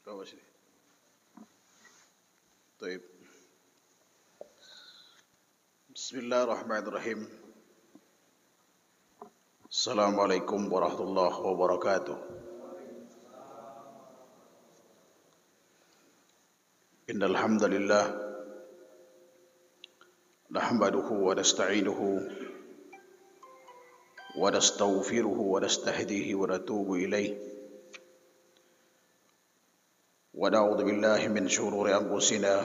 Bawa sini. Baik. Bismillahirrahmanirrahim. Assalamualaikum warahmatullahi wabarakatuh. Innal hamdalillah nahmaduhu wa nasta'inuhu wa nastaghfiruhu wa nastahdihi wa natubu ilayh. Wa na'udzu billahi min shururi anfusina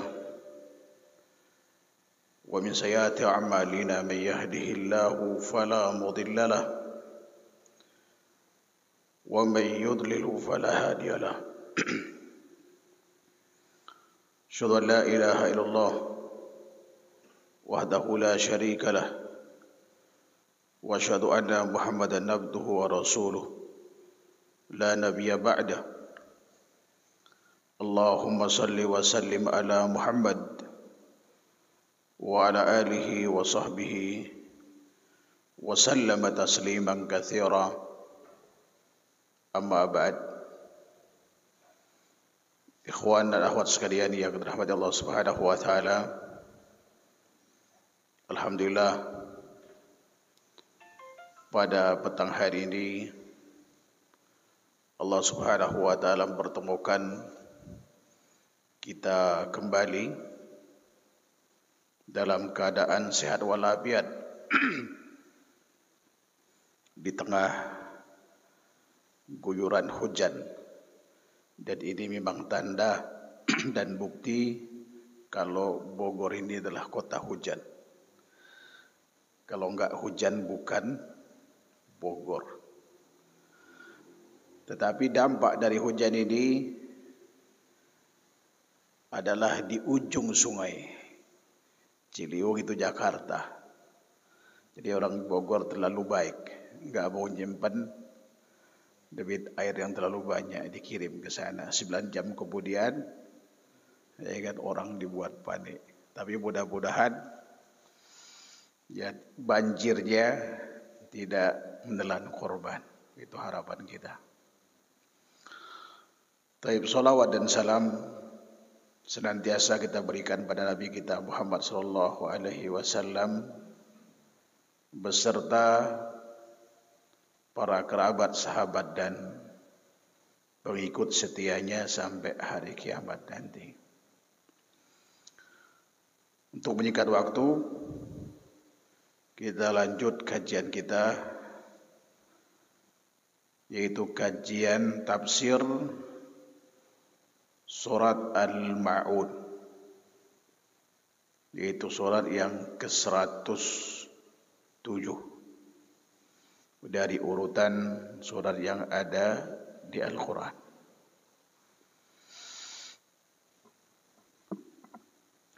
wa min sayyiati a'malina may yahdihillahu fala mudilla lahu wa may yudlilhu fala hadiya lahu. Asyhadu an la ilaha illallah wahdahu la syarika lah wa asyhadu anna Muhammadan abduhu wa rasuluh la nabiyya ba'dah. Allahumma salli wa sallim ala Muhammad wa ala alihi wa sahbihi wa sallama tasliman katsira. Amma ba'd. Ikhwan dan akhwat sekalian yang dirahmati Allah Subhanahu wa taala. Alhamdulillah, pada petang hari ini Allah Subhanahu wa taala mempertemukan kita kembali dalam keadaan sehat walafiat di tengah guyuran hujan. Dan ini memang tanda dan bukti kalau Bogor ini adalah kota hujan. Kalau enggak hujan bukan Bogor. Tetapi dampak dari hujan ini adalah di ujung sungai Ciliwung, itu Jakarta. Jadi orang Bogor terlalu baik, enggak mau nyimpan debit air yang terlalu banyak, dikirim ke sana. 9 jam kemudian ya kan, orang dibuat panik. Tapi mudah-mudahan ya banjirnya tidak menelan korban. Itu harapan kita. Taib, salawat dan salam senantiasa kita berikan pada Nabi kita Muhammad sallallahu alaihi wasallam beserta para kerabat, sahabat dan pengikut setianya sampai hari kiamat nanti. Untuk menyingkat waktu, kita lanjut kajian kita, yaitu kajian tafsir surat Al-Ma'un, yaitu surat yang ke-107 dari urutan surat yang ada di Al-Quran.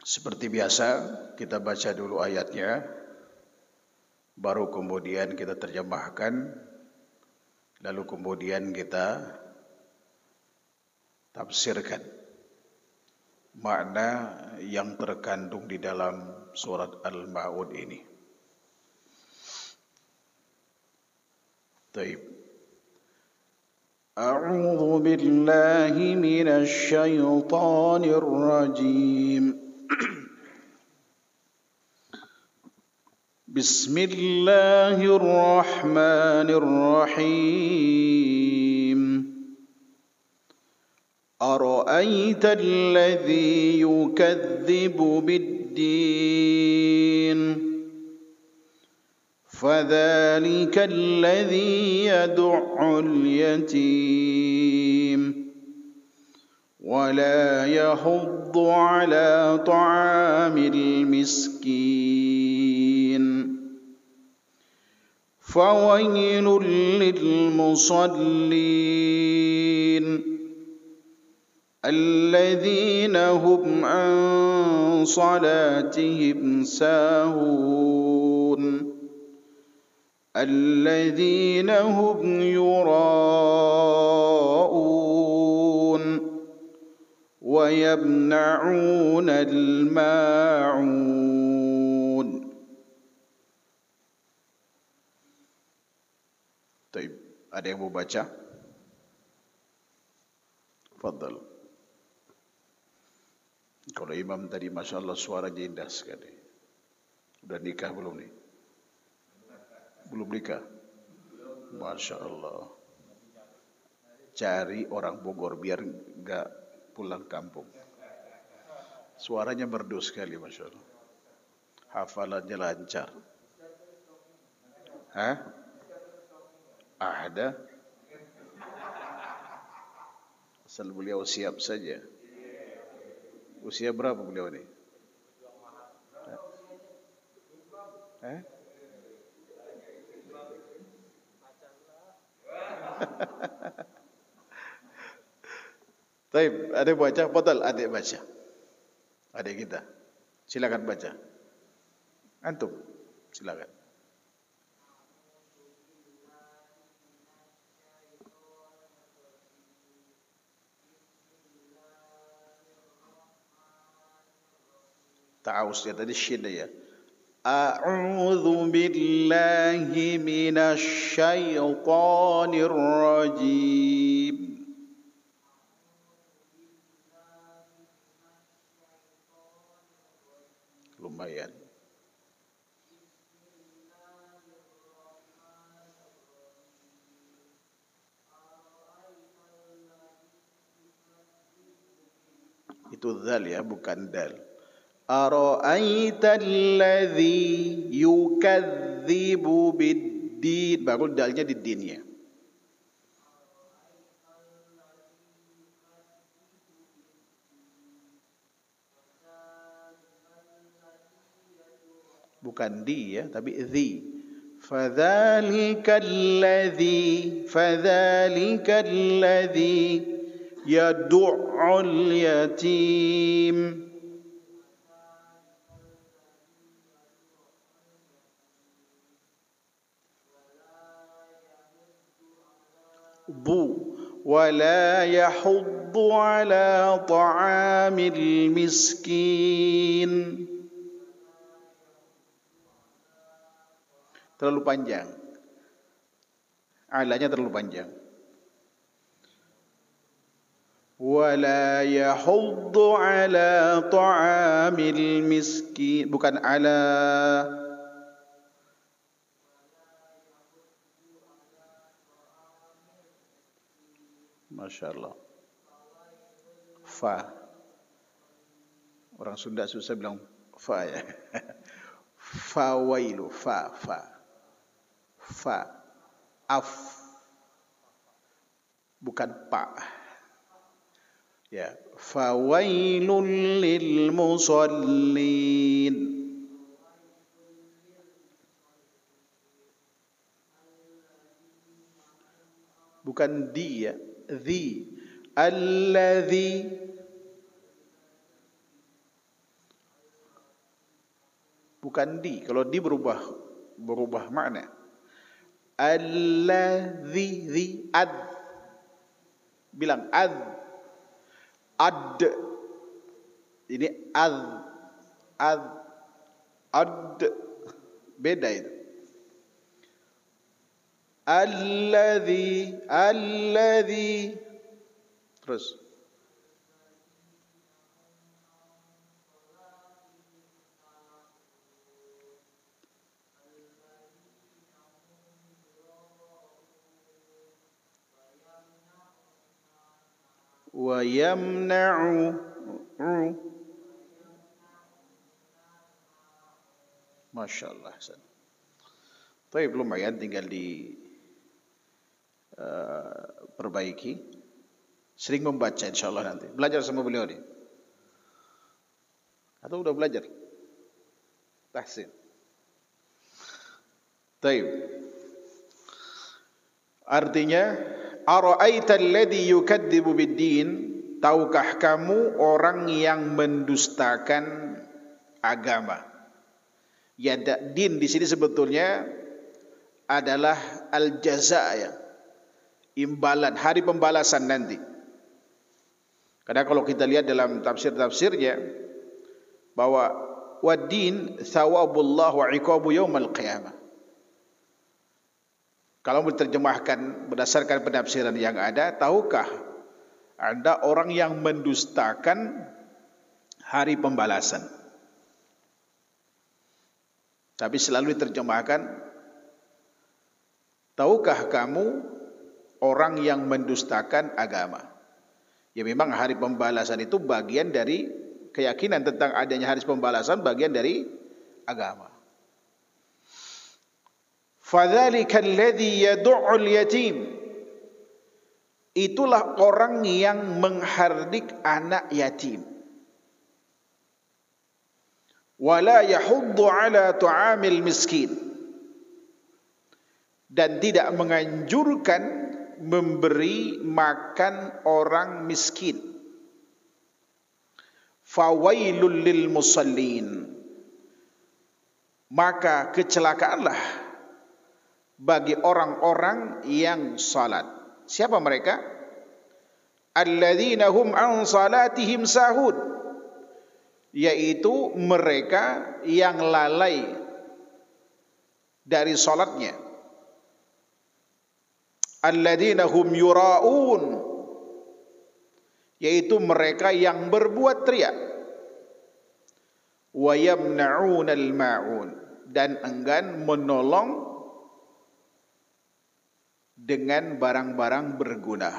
Seperti biasa, kita baca dulu ayatnya, baru kemudian kita terjemahkan, lalu kemudian kita tafsirkan makna yang terkandung di dalam surat Al-Ma'un ini. طيب. أعوذ بالله من الشيطان الرجيم. بسم الله الرحمن الرحيم. أرأيت الذي يكذب بالدين فذلك الذي يدع اليتيم ولا يحض على طعام المسكين فويل للمصلين الذين هم عن صلاتهم ساهون الذين هم يراءون ويمنعون الماعون. Taib, ada yang mau baca? Fadhal. Kalau imam tadi Masya Allah suaranya indah sekali. Udah nikah belum nih? Belum nikah? Masya Allah. Cari orang Bogor biar enggak pulang kampung. Suaranya merdu sekali Masya Allah. Hafalannya lancar. Hah? Ada? Asal beliau siap saja. Usia berapa beliau ini? Eh? Baik, ada baca, betul adik baca. Adik kita. Silakan baca. Antum, silakan. Ta'awus ya tadi shin ya. A'udzu billahi minasy syaithanir rajim. Lumayan. Itu dzal ya, bukan dal. Ara'aita alladhi yukadzibu bid-din. Baru dalnya di dinnya. Bukan di ya, tapi dhi. Fadzalika alladhi yad'ul yatim. ولا يحض على طعام المسكين. Terlalu panjang. Alanya terlalu panjang. ولا يحض على طعام المسكين. Bukan ala. Masya Allah. Fa. Orang Sunda susah bilang fa ya. Fawailu. Fa. Af. Bukan pa. Ya. Fawailul lil musallin. Bukan di ya. Dhi alladhi. Bukan di. Kalau di berubah makna. Alladhi dhi ad. Bilang ad. Ini ad. Beda itu. Alladhi terus wa yamna'u. Masya Allah. Tapi lumayan, tinggal di perbaiki. Sering membaca insyaAllah nanti. Belajar sama beliau ni. Atau sudah belajar? Tahsin. Taib. Artinya, ara'aita alladhi yukadzibu bid-din. Tahukah kamu orang yang mendustakan agama? Ya, din di sini sebetulnya adalah al-jaza ya. Imbalan, hari pembalasan nanti. Karena kalau kita lihat dalam tafsir-tafsirnya bahwa wad-din thawabullah wa iqabu yaumal qiyamah. Kalau diterjemahkan berdasarkan penafsiran yang ada, tahukah Anda orang yang mendustakan hari pembalasan. Tapi selalu diterjemahkan, tahukah kamu orang yang mendustakan agama? Ya memang hari pembalasan itu bagian dari keyakinan tentang adanya hari pembalasan, bagian dari agama. Fadzalika alladzi yad'ul yatim. Itulah orang yang menghardik anak yatim. Wala yahuddu ala tu'amil miskin, dan tidak menganjurkan memberi makan orang miskin. Fawailul lil musallin, maka kecelakaanlah bagi orang-orang yang salat. Siapa mereka? Alladzina hum an salatihim sahun, yaitu mereka yang lalai dari salatnya. Alladzina hum yura'un, yaitu mereka yang berbuat riya. Wa yamna'unal ma'un, dan enggan menolong dengan barang-barang berguna.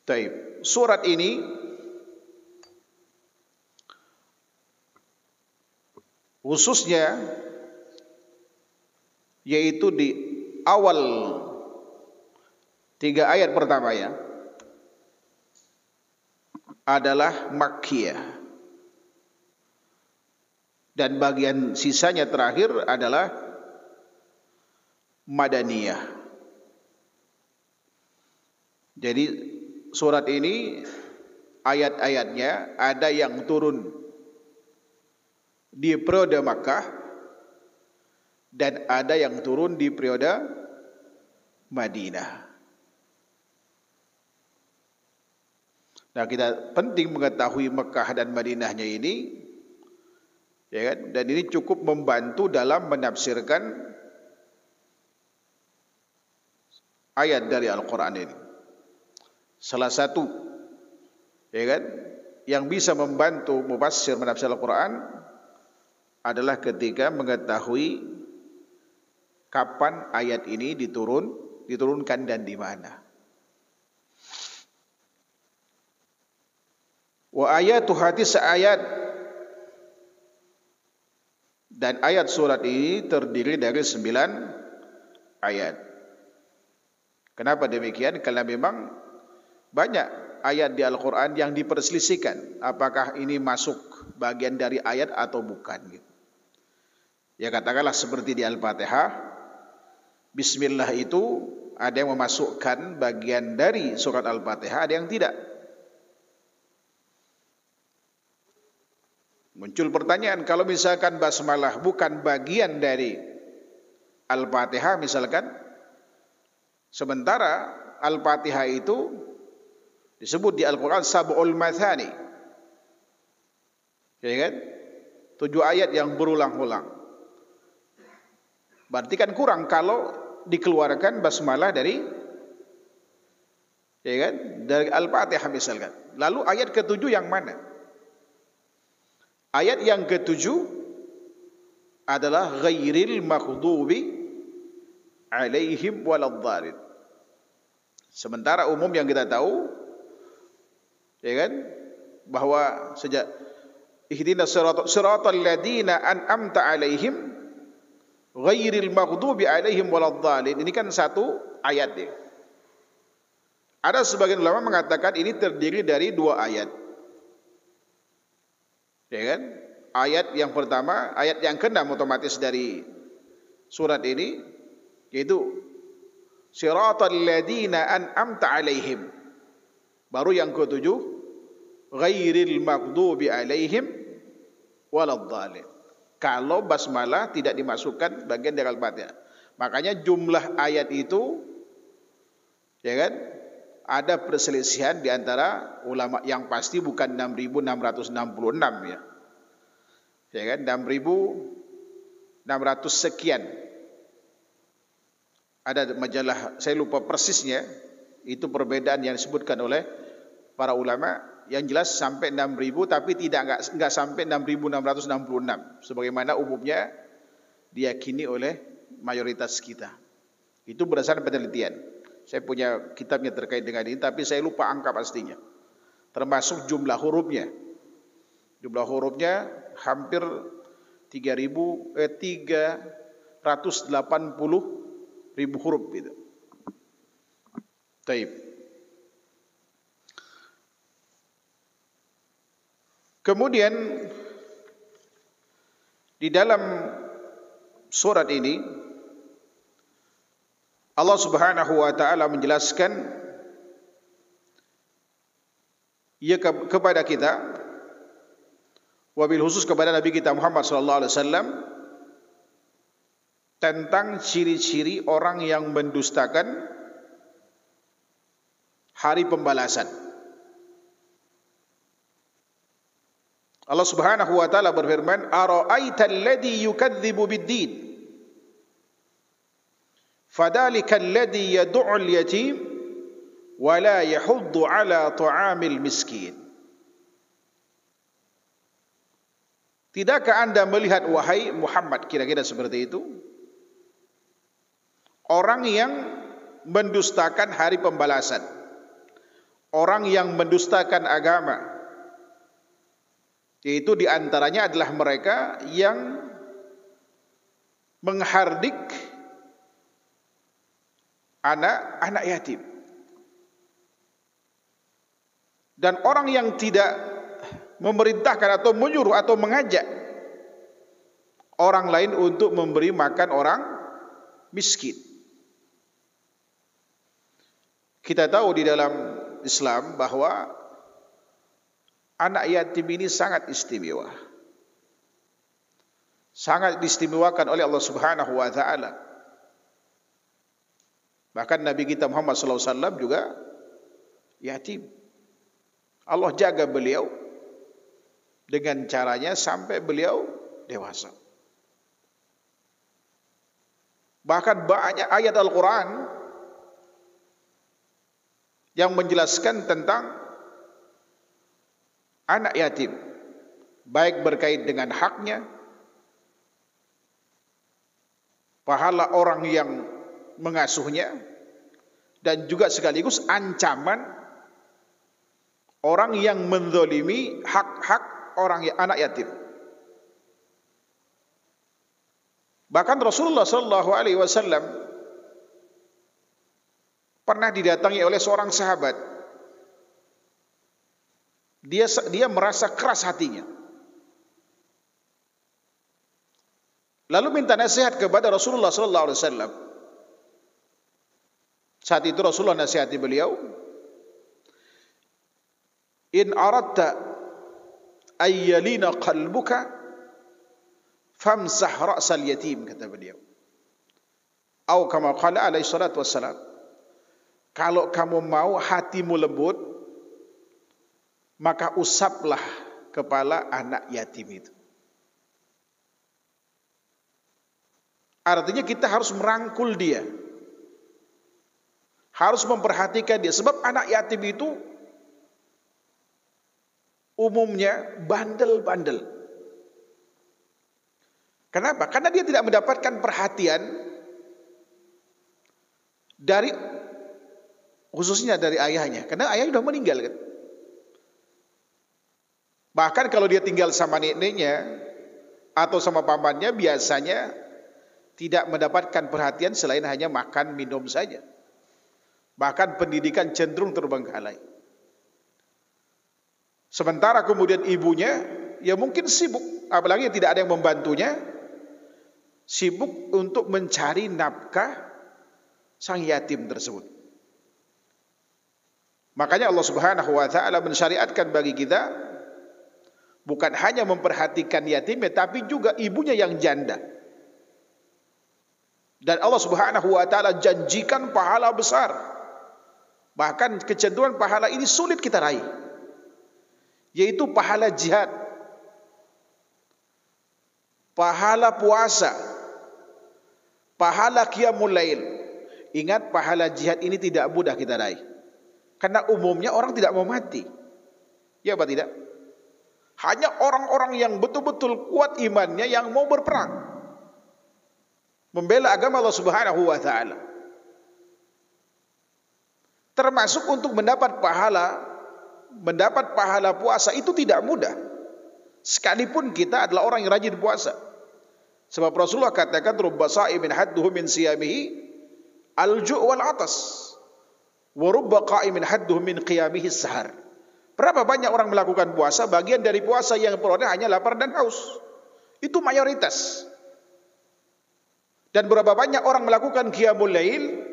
Taib. Surat ini khususnya yaitu di awal 3 ayat pertama ya adalah Makkiyah, dan bagian sisanya terakhir adalah Madaniyah. Jadi surat ini ayat-ayatnya ada yang turun di periode Makkah dan ada yang turun di periode Madinah. Nah, kita penting mengetahui Makkah dan Madinahnya ini, ya kan? Dan ini cukup membantu dalam menafsirkan ayat dari Al-Quran ini. Salah satu, ya kan, yang bisa membantu mufassir menafsir Al-Quran adalah ketika mengetahui kapan ayat ini diturunkan dan di mana. Wa ayatu hadis ayat, dan ayat surat ini terdiri dari 9 ayat. Kenapa demikian? Karena memang banyak ayat di Al-Quran yang diperselisihkan apakah ini masuk bagian dari ayat atau bukan gitu. Ya katakanlah seperti di Al-Fatihah, Bismillah itu ada yang memasukkan bagian dari surat Al-Fatihah, ada yang tidak. Muncul pertanyaan, kalau misalkan basmalah bukan bagian dari Al-Fatihah misalkan, sementara Al-Fatihah itu disebut di Al-Quran sab'ul mathani, ya kan? 7 ayat yang berulang-ulang. Berarti kan kurang kalau dikeluarkan basmalah dari, ya kan, dari Al-Fatihah misalkan. Lalu ayat ke-7 yang mana? Ayat yang ke-7 adalah ghairil maghdubi alaihim waladhdallin. Sementara umum yang kita tahu, ya kan, bahwa sejak ihdinas siratal ladzina an'amta alaihim ghairil maghdubi alaihim waladhdallin, ini kan satu ayat ya. Ada sebagian ulama mengatakan ini terdiri dari 2 ayat. Ya kan? Ayat yang pertama, ayat yang ke-6 otomatis dari surat ini, yaitu siratal ladzina an'amta alaihim. Baru yang ke-7 ghairil maghdubi alaihim waladhdallin. Kalau basmalah tidak dimasukkan bagian dari Al-Fatihah. Makanya jumlah ayat itu, ya kan, ada perselisihan di antara ulama, yang pasti bukan 6.666 ya. Ya kan, 6.600 sekian. Ada majalah, saya lupa persisnya, itu perbedaan yang disebutkan oleh para ulama. Yang jelas sampai 6.000, tapi enggak sampai 6.666 sebagaimana umumnya diyakini oleh mayoritas kita. Itu berdasarkan penelitian. Saya punya kitabnya terkait dengan ini, tapi saya lupa angka pastinya. Termasuk jumlah hurufnya. Jumlah hurufnya hampir 380.000 huruf gitu. Taib. Kemudian di dalam surat ini Allah Subhanahu wa taala menjelaskan kepada kita, wabil khusus kepada Nabi kita Muhammad sallallahu alaihi wasallam, tentang ciri-ciri orang yang mendustakan hari pembalasan. Allah Subhanahu wa taala berfirman, "Ara'aital ladzi yukadzibu bid-din? Fadzalikal ladzi yad'ul yatim wa la yahuddu 'ala ta'amil miskin." Tidakkah Anda melihat wahai Muhammad, kira-kira seperti itu, orang yang mendustakan hari pembalasan, orang yang mendustakan agama, yaitu diantaranya adalah mereka yang menghardik anak yatim, dan orang yang tidak memerintahkan atau menyuruh atau mengajak orang lain untuk memberi makan orang miskin. Kita tahu di dalam Islam bahwa anak yatim ini sangat istimewa. Sangat diistimewakan oleh Allah Subhanahu wa taala. Bahkan Nabi kita Muhammad sallallahu alaihi wasallam juga yatim. Allah jaga beliau dengan caranya sampai beliau dewasa. Bahkan banyak ayat Al-Quran yang menjelaskan tentang anak yatim, baik berkait dengan haknya, pahala orang yang mengasuhnya, dan juga sekaligus ancaman orang yang menzalimi hak-hak anak yatim. Bahkan Rasulullah sallallahu alaihi wasallam pernah didatangi oleh seorang sahabat. Dia merasa keras hatinya. Lalu minta nasihat kepada Rasulullah sallallahu alaihi wasallam. Saat itu Rasulullah nasihati beliau, "In aradta ayyalina qalbuka famsah ra'sal yatim," kata beliau. Atau kama qala alaihi salatu wassalam, kalau kamu mau hatimu lembut, maka usaplah kepala anak yatim itu. Artinya kita harus merangkul dia, harus memperhatikan dia. Sebab anak yatim itu umumnya bandel-bandel. Kenapa? Karena dia tidak mendapatkan perhatian dari, khususnya dari ayahnya. Karena ayahnya sudah meninggal kan. Bahkan kalau dia tinggal sama neneknya atau sama pamannya, biasanya tidak mendapatkan perhatian selain hanya makan minum saja. Bahkan pendidikan cenderung terbengkalai. Sementara kemudian ibunya ya mungkin sibuk, apalagi tidak ada yang membantunya, sibuk untuk mencari nafkah sang yatim tersebut. Makanya Allah Subhanahu wa taala mensyariatkan bagi kita bukan hanya memperhatikan yatimnya, tapi juga ibunya yang janda. Dan Allah Subhanahu wa taala janjikan pahala besar. Bahkan kecenderungan pahala ini sulit kita raih, yaitu pahala jihad, pahala puasa, pahala qiyamul lail. Ingat, pahala jihad ini tidak mudah kita raih, karena umumnya orang tidak mau mati. Ya apa tidak? Hanya orang-orang yang betul-betul kuat imannya yang mau berperang, membela agama Allah Subhanahu wa taala. Termasuk untuk mendapat pahala puasa itu tidak mudah. Sekalipun kita adalah orang yang rajin puasa. Sebab Rasulullah katakan rubba sha'imin hadduhu min siyamihi al-ju' wal 'atas wa rubba qa'imin hadduhu min qiyamihi as-sahar. Berapa banyak orang melakukan puasa, bagian dari puasa yang peroleh hanya lapar dan haus. Itu mayoritas. Dan berapa banyak orang melakukan qiyamul lail,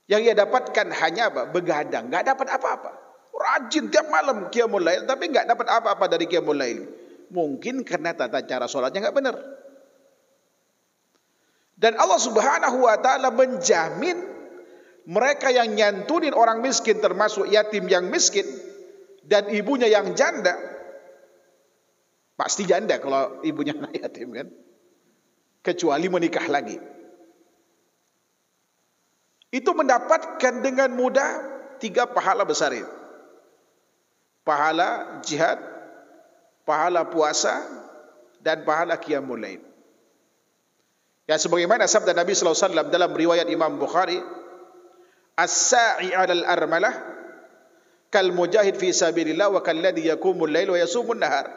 yang ia dapatkan hanya apa? Begadang, enggak dapat apa-apa. Rajin tiap malam qiyamul lail tapi enggak dapat apa-apa dari qiyamul lail. Mungkin karena tata cara sholatnya enggak benar. Dan Allah Subhanahu wa taala menjamin mereka yang nyantunin orang miskin, termasuk yatim yang miskin dan ibunya yang janda. Pasti janda kalau ibunya anak yatim kan, kecuali menikah lagi. Itu mendapatkan dengan mudah 3 pahala besar itu. Pahala jihad, pahala puasa, dan pahala qiyamul lail. Ya sebagaimana sabda Nabi sallallahu alaihi wasallam dalam riwayat Imam Bukhari, as-sa'i 'alal armalah kal mujahid fi sabilillah wa kalladhi yaqumul lail wa yasumun nahar.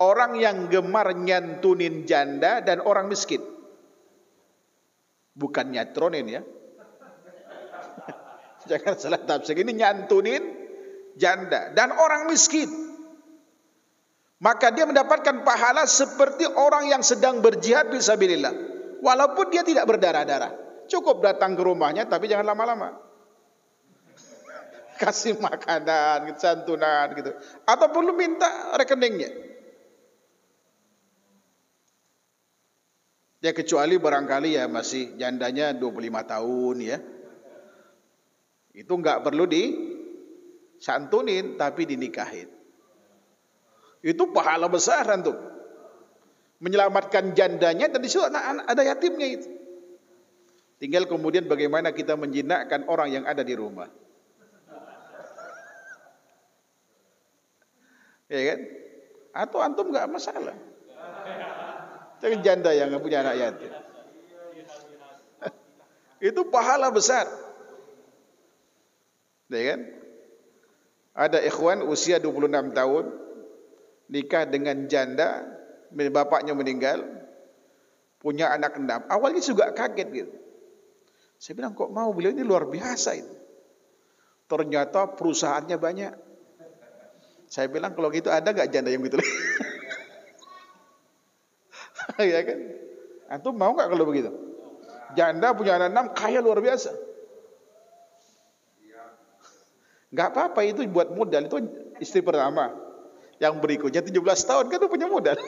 Orang yang gemar nyantunin janda dan orang miskin. Bukan nyatronin ya. Jangan salah tafsir, ini nyantunin janda dan orang miskin. Maka dia mendapatkan pahala seperti orang yang sedang berjihad fi sabilillah. Walaupun dia tidak berdarah-darah. Cukup datang ke rumahnya tapi jangan lama-lama. Kasih makanan, santunan gitu. Ataupun lu minta rekeningnya. Ya kecuali barangkali ya masih jandanya 25 tahun ya. Itu enggak perlu disantunin tapi dinikahin. Itu pahala besar untuk menyelamatkan jandanya dan di situ ada yatimnya itu. Tinggal kemudian bagaimana kita menjinakkan orang yang ada di rumah. Ya kan? Atau antum enggak masalah. Jangan janda yang enggak punya anak yatim. Itu pahala besar. Ya kan? Ada ikhwan usia 26 tahun nikah dengan janda, bapaknya meninggal, punya anak 6. Awalnya juga kaget gitu. Saya bilang kok mau, beliau ini luar biasa itu. Ternyata perusahaannya banyak. Saya bilang kalau gitu ada enggak janda yang gitu? Ya kan? Antum mau enggak kalau begitu? Janda punya anak 6 kaya luar biasa. Enggak apa-apa itu buat modal, itu istri pertama. Yang berikutnya 17 tahun kan itu punya modal.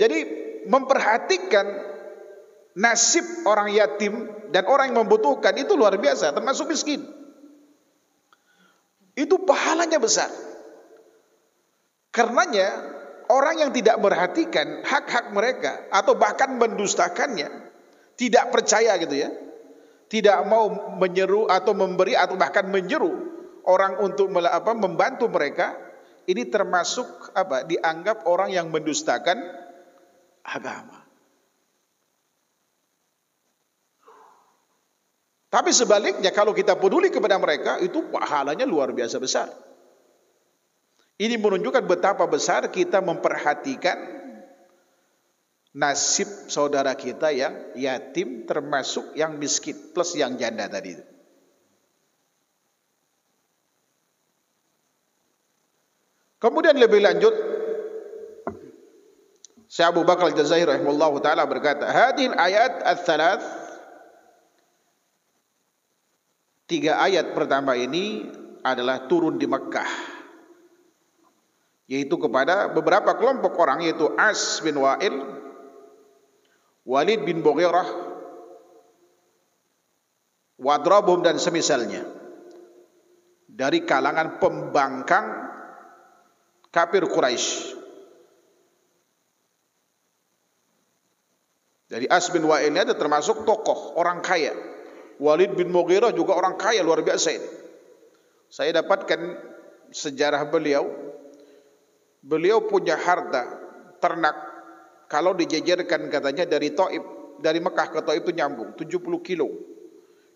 Jadi memperhatikan nasib orang yatim dan orang yang membutuhkan itu luar biasa, termasuk miskin. Itu pahalanya besar. Karenanya orang yang tidak memperhatikan hak-hak mereka atau bahkan mendustakannya, tidak percaya gitu ya, tidak mau menyeru atau memberi atau bahkan menyeru orang untuk membantu mereka, ini termasuk dianggap orang yang mendustakan agama. Tapi sebaliknya kalau kita peduli kepada mereka, itu pahalanya luar biasa besar. Ini menunjukkan betapa besar kita memperhatikan nasib saudara kita yang yatim, termasuk yang miskin plus yang janda tadi. Kemudian lebih lanjut, Syekh Abu Bakar Al-Jazairi rahimahullah taala berkata, hadhil ayat ats-tsalath, 3 ayat pertama ini adalah turun di Mekkah, yaitu kepada beberapa kelompok orang, yaitu As bin Wa'il, Walid bin Mughirah, Wadrabhum dan semisalnya, dari kalangan pembangkang kafir Quraisy. Jadi As bin Wa'il ini ada termasuk tokoh orang kaya. Walid bin Mughirah juga orang kaya luar biasa ini. Saya dapatkan sejarah beliau. Beliau punya harta ternak, kalau dijejerkan katanya dari Taif, dari Mekah ke Taif itu nyambung 70 kilo.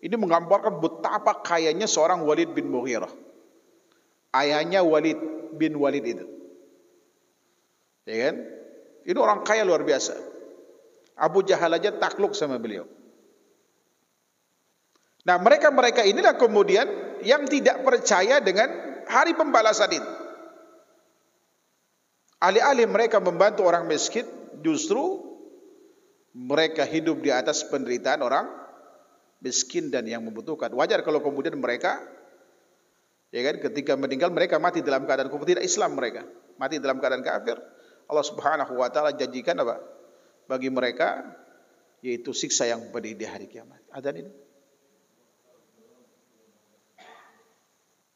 Ini menggambarkan betapa kayanya seorang Walid bin Mughirah. Ayahnya Walid bin Walid itu. Ya kan? Itu orang kaya luar biasa. Abu Jahal aja takluk sama beliau. Nah, mereka-mereka inilah kemudian yang tidak percaya dengan hari pembalasan itu. Alih-alih mereka membantu orang miskin, justru mereka hidup di atas penderitaan orang miskin dan yang membutuhkan. Wajar kalau kemudian mereka, ya kan, ketika meninggal mereka mati dalam keadaan kufur, tidak Islam mereka, mati dalam keadaan kafir. Allah Subhanahu wa taala janjikan apa? Bagi mereka yaitu siksa yang pedih di hari kiamat. Adzan ini.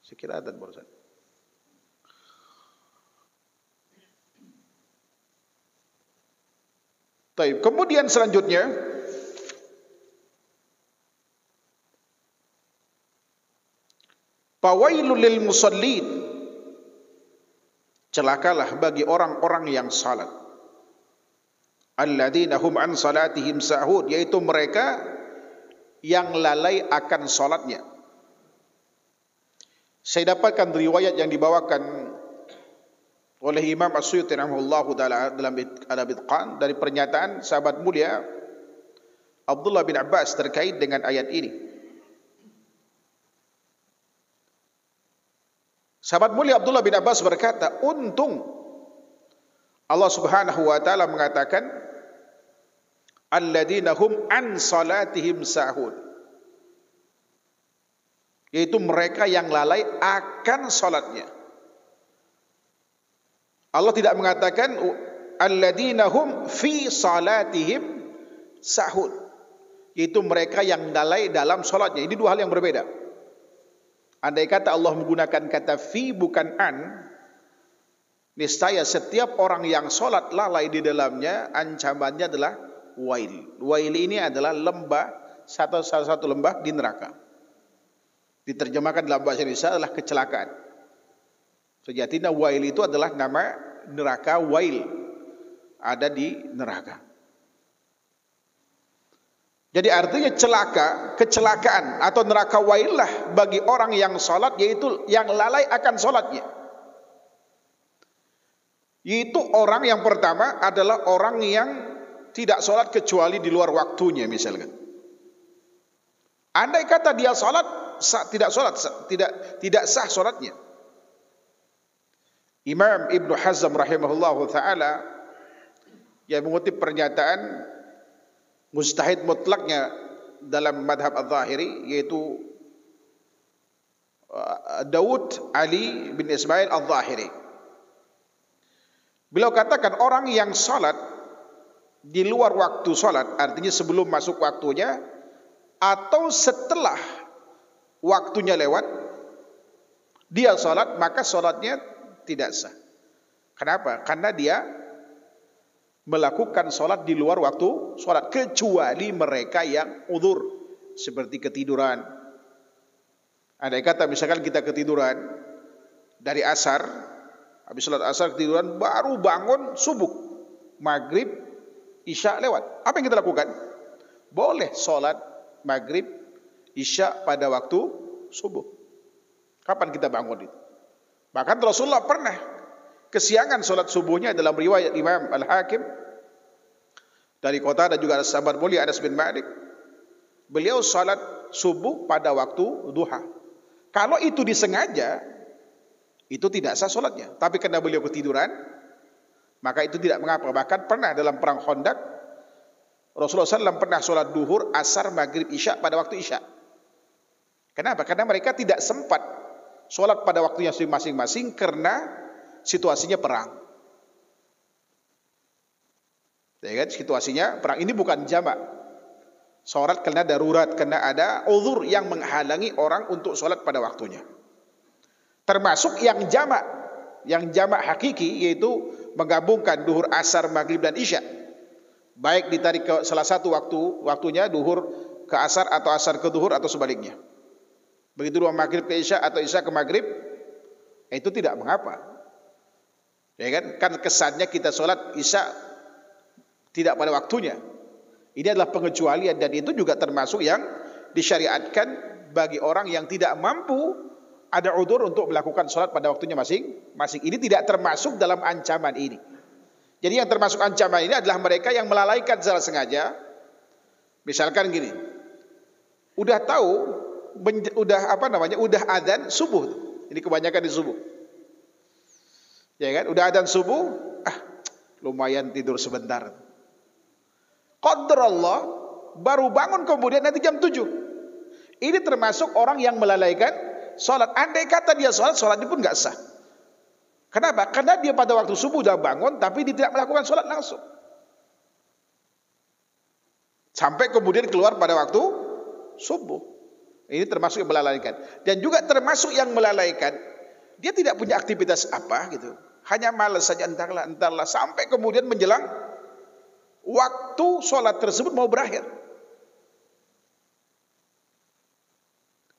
Sekira adzan barusan. Baik, kemudian selanjutnya fawailul lil musallin, celakalah bagi orang-orang yang salat. Alladzina hum an salatihim sahun, yaitu mereka yang lalai akan salatnya. Saya dapatkan riwayat yang dibawakan oleh Imam As-Suyuti rahimahullahu taala dalam Al-Itqan dari pernyataan sahabat mulia Abdullah bin Abbas terkait dengan ayat ini. Sahabat mulia Abdullah bin Abbas berkata, untung Allah Subhanahu wa taala mengatakan alladzina hum an salatihim sahun, yaitu mereka yang lalai akan salatnya. Allah tidak mengatakan alladzina hum fi salatihim sahun, yaitu mereka yang lalai dalam salatnya. Ini dua hal yang berbeda. Andai kata Allah menggunakan kata fi bukan an, niscaya setiap orang yang salat lalai di dalamnya ancamannya adalah wail. Wail ini adalah lembah, salah satu lembah di neraka. Diterjemahkan dalam bahasa Indonesia adalah kecelakaan. Sejatinya wail itu adalah nama neraka. Wail ada di neraka. Jadi artinya kecelakaan atau neraka wail lah bagi orang yang salat, yaitu yang lalai akan salatnya. Yaitu orang yang pertama adalah orang yang tidak salat kecuali di luar waktunya misalkan. Andai kata dia salat, tidak sah salatnya. Imam Ibnu Hazm rahimahullahu taala yang mengutip pernyataan mustahid mutlaknya dalam madhab al-Zahiri, yaitu Daud Ali bin Ismail al-Zahiri. Beliau katakan orang yang salat di luar waktu salat, artinya sebelum masuk waktunya atau setelah waktunya lewat, dia salat, maka salatnya tidak sah. Kenapa? Karena dia melakukan salat di luar waktu salat, kecuali mereka yang udzur seperti ketiduran. Andai kata misalkan kita ketiduran dari asar, habis salat asar ketiduran, baru bangun subuh, maghrib, isya lewat. Apa yang kita lakukan? Boleh salat maghrib, isya pada waktu subuh. Kapan kita bangun itu? Bahkan Rasulullah pernah kesiangan salat subuhnya dalam riwayat Imam Al-Hakim dari kota dan juga sahabat mulia Anas bin Malik. Beliau salat subuh pada waktu duha. Kalau itu disengaja, itu tidak sah salatnya. Tapi karena beliau ketiduran, maka itu tidak mengapa. Bahkan pernah dalam perang Khandaq, Rasulullah SAW pernah salat duhur, asar, maghrib, isya pada waktu isya. Kenapa? Karena mereka tidak sempat salat pada waktunya masing-masing karena situasinya perang. Ya kan? Situasinya perang ini bukan jamak. Salat karena darurat, karena ada uzur yang menghalangi orang untuk salat pada waktunya. Termasuk yang jamak hakiki, yaitu menggabungkan duhur, asar, maghrib dan isya Baik ditarik ke salah satu waktunya duhur ke asar atau asar ke duhur atau sebaliknya. Begitu dua maghrib ke isya atau isya ke maghrib, itu tidak mengapa. Ya kan? Kan kesannya kita sholat isya tidak pada waktunya. Ini adalah pengecualian dan itu juga termasuk yang disyariatkan bagi orang yang tidak mampu ada udzur untuk melakukan sholat pada waktunya masing-masing. Ini tidak termasuk dalam ancaman ini. Jadi yang termasuk ancaman ini adalah mereka yang melalaikan secara sengaja. Misalkan gini, udah tahu, udah adzan subuh. Ini kebanyakan di subuh. Ya kan, udah adzan subuh, lumayan tidur sebentar. Qadarullah baru bangun kemudian nanti jam 7. Ini termasuk orang yang melalaikan sholat. Andai kata dia sholatnya pun nggak sah. Kenapa? Karena dia pada waktu subuh sudah bangun, tapi dia tidak melakukan sholat langsung. Sampai kemudian keluar pada waktu subuh. Ini termasuk yang melalaikan. Dan juga termasuk yang melalaikan, dia tidak punya aktivitas apa gitu. Hanya malas saja entarlah. Sampai kemudian menjelang waktu sholat tersebut mau berakhir.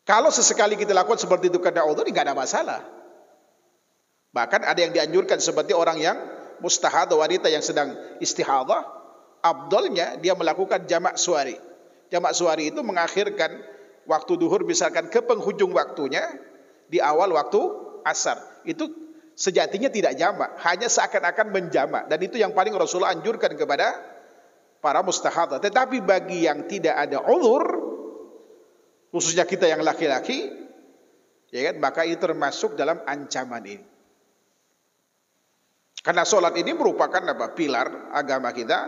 Kalau sesekali kita lakukan seperti itu karena udzur, tidak ada masalah. Bahkan ada yang dianjurkan seperti orang yang mustahadah, wanita yang sedang istihadah, afdalnya dia melakukan jamak suari. Jamak suari itu mengakhirkan waktu duhur misalkan ke penghujung waktunya di awal waktu asar. Itu sejatinya tidak jamak, hanya seakan-akan menjamak, dan itu yang paling Rasulullah anjurkan kepada para mustahadah. Tetapi bagi yang tidak ada uzur, khususnya kita yang laki-laki, ya kan, maka itu termasuk dalam ancaman ini. Karena sholat ini merupakan pilar agama kita,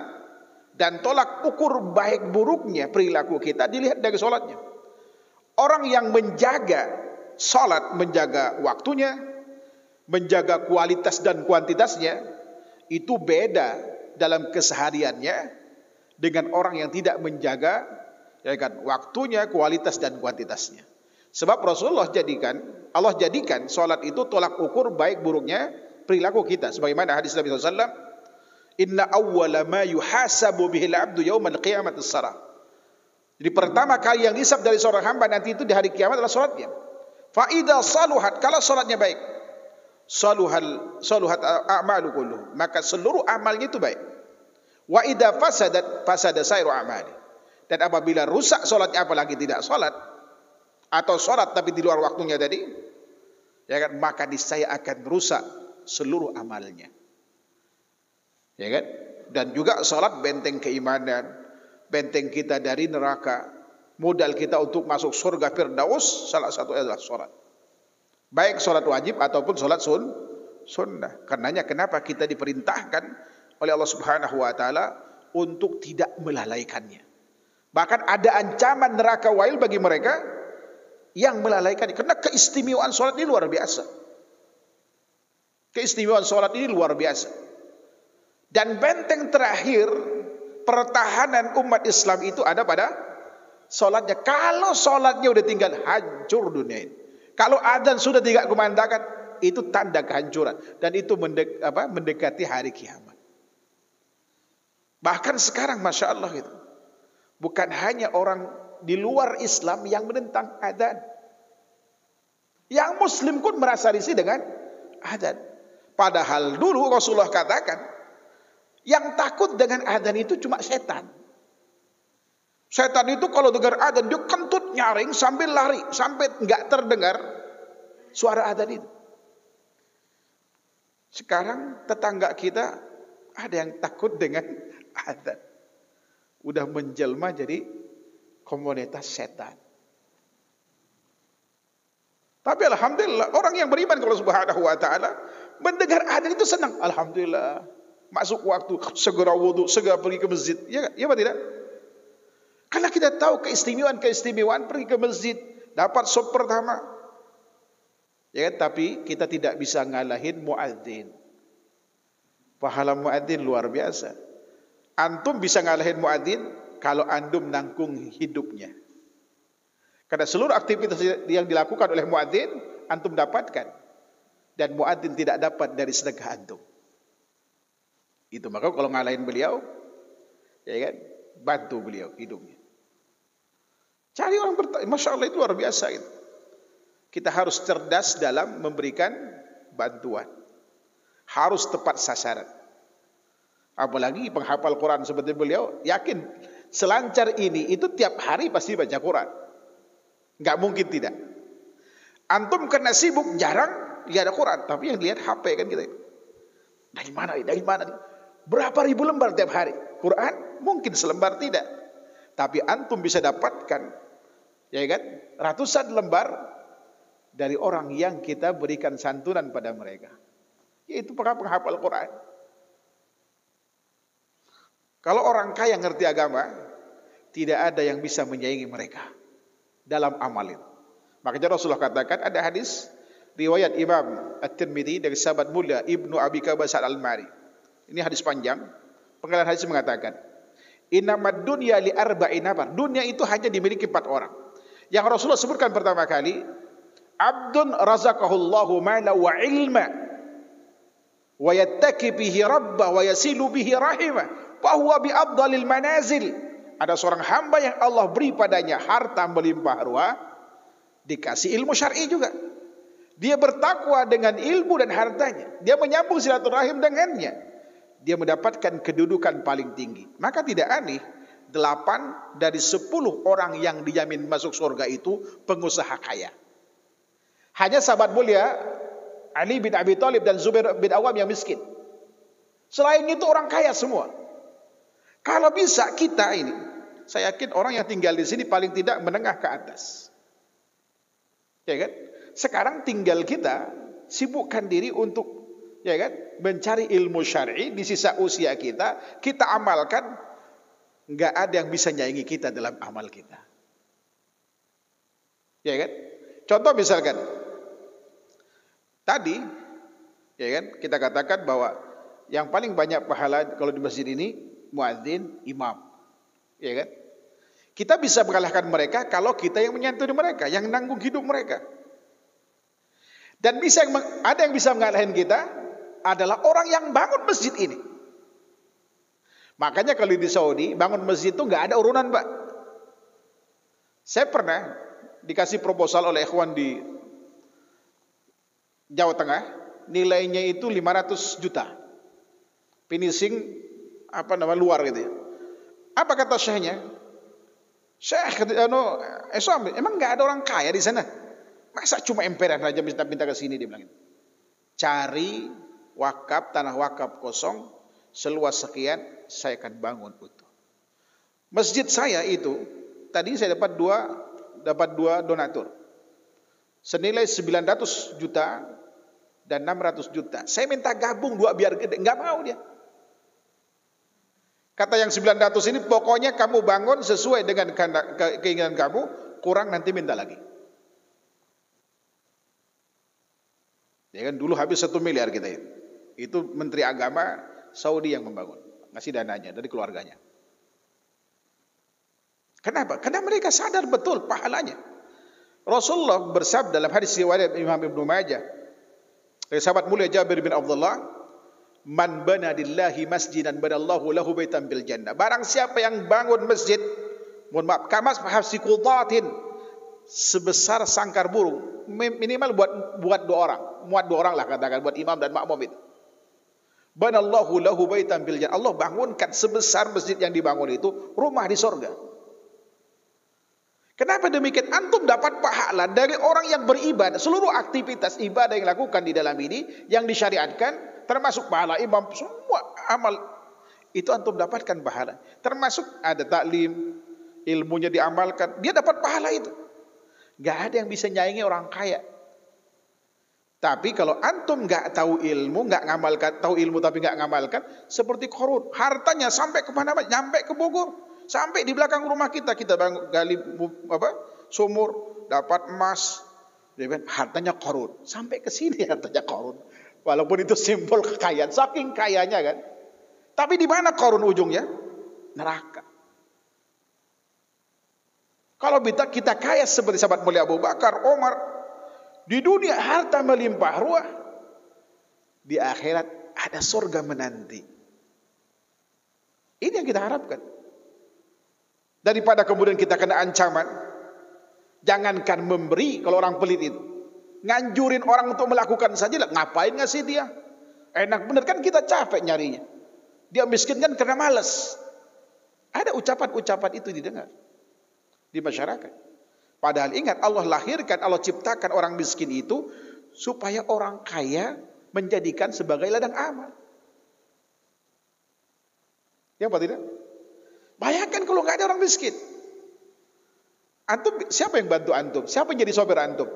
dan tolak ukur baik buruknya perilaku kita dilihat dari sholatnya. Orang yang menjaga sholat, menjaga waktunya, menjaga kualitas dan kuantitasnya, itu beda dalam kesehariannya dengan orang yang tidak menjaga, ya kan, waktunya, kualitas dan kuantitasnya. Sebab Allah jadikan sholat itu tolak ukur baik buruknya perilaku kita. Sebagaimana hadis Nabi SAW, inna awwala ma yuhasabu bihil abdu yawmal qiyamah as-salah. Jadi pertama kali yang dihisab dari seorang hamba nanti itu di hari kiamat adalah sholatnya. Fa idza saluhat, kalau sholatnya baik, saluhat a'malu kulluh, maka seluruh amalnya itu baik. Wa idza fasada sairu a'mali. Dan apabila rusak sholatnya, apalagi tidak sholat, atau sholat tapi di luar waktunya tadi, ya kan, maka niscaya akan rusak seluruh amalnya. Ya kan? Dan juga sholat benteng keimanan, benteng kita dari neraka, modal kita untuk masuk surga Firdaus, salah satu adalah sholat. Baik sholat wajib ataupun sholat sunnah. Karenanya kenapa kita diperintahkan oleh Allah Subhanahu wa taala untuk tidak melalaikannya. Bahkan ada ancaman neraka wail bagi mereka yang melalaikannya, karena keistimewaan sholat ini luar biasa. Keistimewaan sholat ini luar biasa. Dan benteng terakhir pertahanan umat Islam itu ada pada sholatnya. Kalau sholatnya udah tinggal, hancur dunia ini. Kalau adzan sudah tidak kumandangkan, itu tanda kehancuran. Dan itu mendekati hari kiamat. Bahkan sekarang Masya Allah gitu, bukan hanya orang di luar Islam yang menentang adzan. Yang Muslim pun merasa risih dengan adzan. Padahal dulu Rasulullah katakan, yang takut dengan adzan itu cuma setan. Setan itu kalau dengar adzan dia kentut nyaring sambil lari, sampai enggak terdengar suara adzan itu. Sekarang tetangga kita ada yang takut dengan adzan. Udah menjelma jadi komunitas setan. Tapi alhamdulillah orang yang beriman kepada Subhanahu wa taala mendengar adzan itu senang. Alhamdulillah. Masuk waktu, segera wudu, segera pergi ke masjid. Ya apa tidak? Karena kita tahu keistimewaan pergi ke masjid, dapat sop pertama. Ya, tapi kita tidak bisa ngalahin muadzin. Pahala muadzin luar biasa. Antum bisa ngalahin muadzin kalau antum nangkung hidupnya. Karena seluruh aktivitas yang dilakukan oleh muadzin antum dapatkan, dan muadzin tidak dapat dari sedekah antum. Itu maka kalau ngalahin beliau, Ya kan? Bantu beliau hidupnya. Cari orang bertanya, Masya Allah itu luar biasa itu. Kita harus cerdas dalam memberikan bantuan. Harus tepat sasaran. Apalagi penghafal Quran seperti beliau, yakin selancar ini itu tiap hari pasti baca Quran. Enggak mungkin tidak. Antum kena sibuk jarang lihat Quran, tapi yang lihat HP kan kita. Dari mana? Dari mana? Berapa ribu lembar tiap hari? Quran mungkin selembar tidak. Tapi antum bisa dapatkan, ya kan, ratusan lembar dari orang yang kita berikan santunan pada mereka. Yaitu para penghafal Quran. Kalau orang kaya ngerti agama, tidak ada yang bisa menyaingi mereka dalam amal itu. Makanya Rasulullah katakan, ada hadis riwayat Imam At-Tirmidzi dari sahabat mulia Ibnu Abi Kabas Al-Almari. Ini hadis panjang. Penggalan hadis mengatakan, innamad dunya li arba'in nafar. Dunia itu hanya dimiliki 4 orang. Yang Rasulullah sebutkan pertama kali, abdun razaqahullahu mala wa ilma wa yattaki bihi rabbah wa yasilu bihi rahimah fa huwa bi afdalil manazil. Ada seorang hamba yang Allah beri padanya harta melimpah ruah, dikasih ilmu syar'i juga. Dia bertakwa dengan ilmu dan hartanya. Dia menyambung silaturahim dengannya. Dia mendapatkan kedudukan paling tinggi. Maka tidak aneh 8 dari 10 orang yang dijamin masuk surga itu pengusaha kaya. Hanya sahabat mulia Ali bin Abi Thalib dan Zubair bin Awam yang miskin. Selain itu orang kaya semua. Kalau bisa kita ini, saya yakin orang yang tinggal di sini paling tidak menengah ke atas. Ya kan? Sekarang tinggal kita sibukkan diri untuk, ya kan, mencari ilmu syar'i di sisa usia kita, kita amalkan. Enggak ada yang bisa nyaingi kita dalam amal kita. Ya kan? Contoh misalkan tadi, ya kan, kita katakan bahwa yang paling banyak pahala kalau di masjid ini muadzin, imam. Ya kan? Kita bisa mengalahkan mereka kalau kita yang menyantuni mereka, yang nanggung hidup mereka. Dan ada yang bisa mengalahkan kita adalah orang yang bangun masjid ini. Makanya kalau di Saudi bangun masjid itu nggak ada urunan, Pak. Saya pernah dikasih proposal oleh ikhwan di Jawa Tengah, nilainya itu 500 juta. Finishing luar gitu ya. Apa kata syekhnya? Syekh emang nggak ada orang kaya di sana? Masa cuma emperan saja minta ke sini, dia bilang gitu. Cari wakaf, tanah wakaf kosong seluas sekian, saya akan bangun utuh. Masjid saya itu tadi saya dapat dua donatur senilai 900 juta dan 600 juta. Saya minta gabung 2 biar gede, nggak mau dia. Kata yang 900 ini, pokoknya kamu bangun sesuai dengan keinginan kamu, kurang nanti minta lagi. Ya kan, dulu habis 1 miliar kita itu. Itu Menteri Agama Saudi yang membangun, ngasih dananya dari keluarganya. Kenapa? Karena mereka sadar betul pahalanya. Rasulullah bersabda dalam hadis riwayat Imam Ibnu Majah dari sahabat mulia Jabir bin Abdullah, man bana lillahi masjidan banallahu lahu baitan bil jannah. Barang siapa yang bangun masjid, mohon maaf, kamas hafsiqutatin, sebesar sangkar burung, minimal buat 2 orang, muat 2 orang lah katakan, buat imam dan makmum itu. Banallahu lahu baitan bil jannah. Allah bangunkan sebesar masjid yang dibangun itu rumah di surga. Kenapa demikian? Antum dapat pahala dari orang yang beribadah. Seluruh aktivitas ibadah yang dilakukan di dalam ini yang disyariatkan, termasuk pahala imam, semua amal itu antum dapatkan pahala. Termasuk ada taklim, ilmunya diamalkan, dia dapat pahala itu. Gak ada yang bisa nyaingi orang kaya. Tapi kalau antum nggak tahu ilmu, nggak ngamalkan, tahu ilmu tapi nggak ngamalkan, seperti Qarun, hartanya sampai kemana-mana, nyampe ke Bogor, sampai di belakang rumah kita gali sumur, dapat emas, hartanya Qarun, sampai ke sini hartanya Qarun. Walaupun itu simbol kekayaan, saking kayanya kan. Tapi di mana Qarun ujungnya? Neraka. Kalau kita kaya seperti sahabat mulia Abu Bakar, Omar, di dunia harta melimpah ruah, di akhirat ada surga menanti. Ini yang kita harapkan. Daripada kemudian kita kena ancaman, jangankan memberi kalau orang pelit itu. Nganjurin orang untuk melakukan saja, ngapain ngasih dia? Enak bener kan kita capek nyarinya. Dia miskin kan karena malas. Ada ucapan-ucapan itu didengar di masyarakat. Padahal ingat, Allah lahirkan, Allah ciptakan orang miskin itu supaya orang kaya menjadikan sebagai ladang amal. Ya apa tidak? Bayangkan kalau nggak ada orang miskin. Antum, siapa yang bantu antum? Siapa yang jadi sopir antum?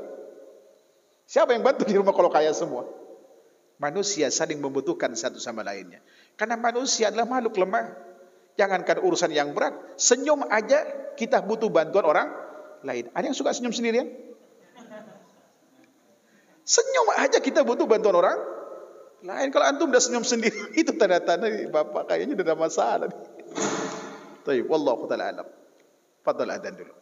Siapa yang bantu di rumah kalau kaya semua? Manusia saling membutuhkan satu sama lainnya. Karena manusia adalah makhluk lemah. Jangankan urusan yang berat, senyum aja kita butuh bantuan orang lain. Ada yang suka senyum sendirian? Senyum aja kita butuh bantuan orang lain. Kalau antum udah senyum sendiri, itu tanda-tanda bapak kayaknya udah ada masalah. Baik, wallahu ta'ala alam. Fadhal adzan dulu.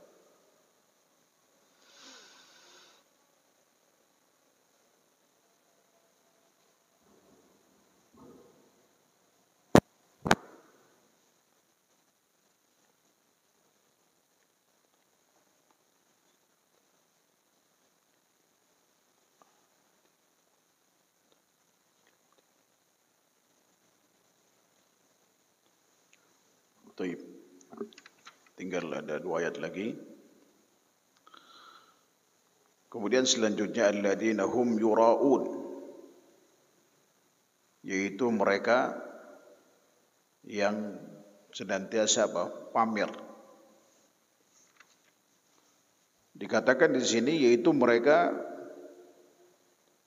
Baik. Tinggal ada 2 ayat lagi. Kemudian selanjutnya alladzina hum yuraun, yaitu mereka yang senantiasa pamer. Dikatakan di sini yaitu mereka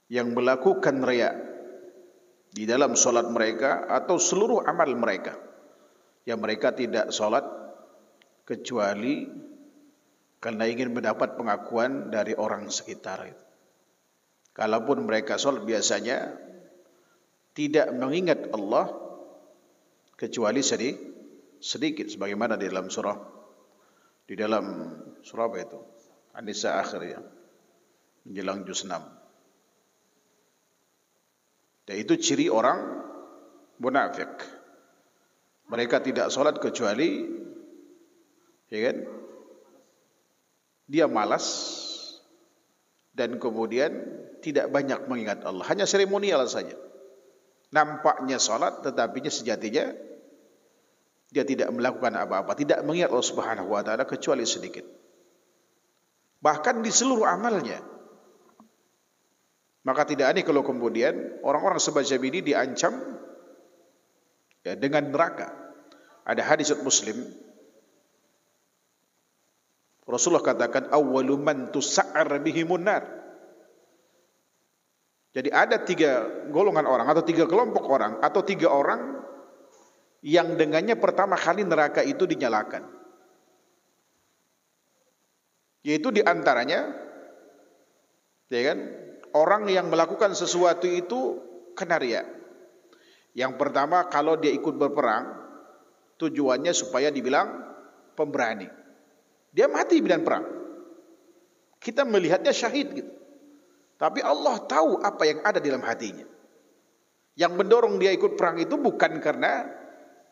yang melakukan riya di dalam salat mereka atau seluruh amal mereka. Yang mereka tidak salat kecuali karena ingin mendapat pengakuan dari orang sekitar itu. Kalaupun mereka salat biasanya tidak mengingat Allah kecuali sedikit, sebagaimana di dalam surah apa itu? An-Nisa akhir ya, menjelang juz 6. Dan itu ciri orang munafik. Mereka tidak salat kecuali, ya kan, dia malas dan kemudian tidak banyak mengingat Allah. Hanya seremonial saja. Nampaknya salat, tetapi sejatinya dia tidak melakukan apa-apa, tidak mengingat Allah Subhanahu wa taala kecuali sedikit. Bahkan di seluruh amalnya. Maka tidak aneh kalau kemudian orang-orang semacam ini diancam ya, dengan neraka. Ada hadis Muslim, Rasulullah katakan awwalu man tus'ar bihimun nar. Jadi ada 3 golongan orang atau 3 kelompok orang atau 3 orang yang dengannya pertama kali neraka itu dinyalakan. Yaitu diantaranya, ya kan, orang yang melakukan sesuatu itu kena riya. Yang pertama, kalau dia ikut berperang, tujuannya supaya dibilang pemberani. Dia mati di medan perang. Kita melihatnya syahid gitu. Tapi Allah tahu apa yang ada di dalam hatinya. Yang mendorong dia ikut perang itu bukan karena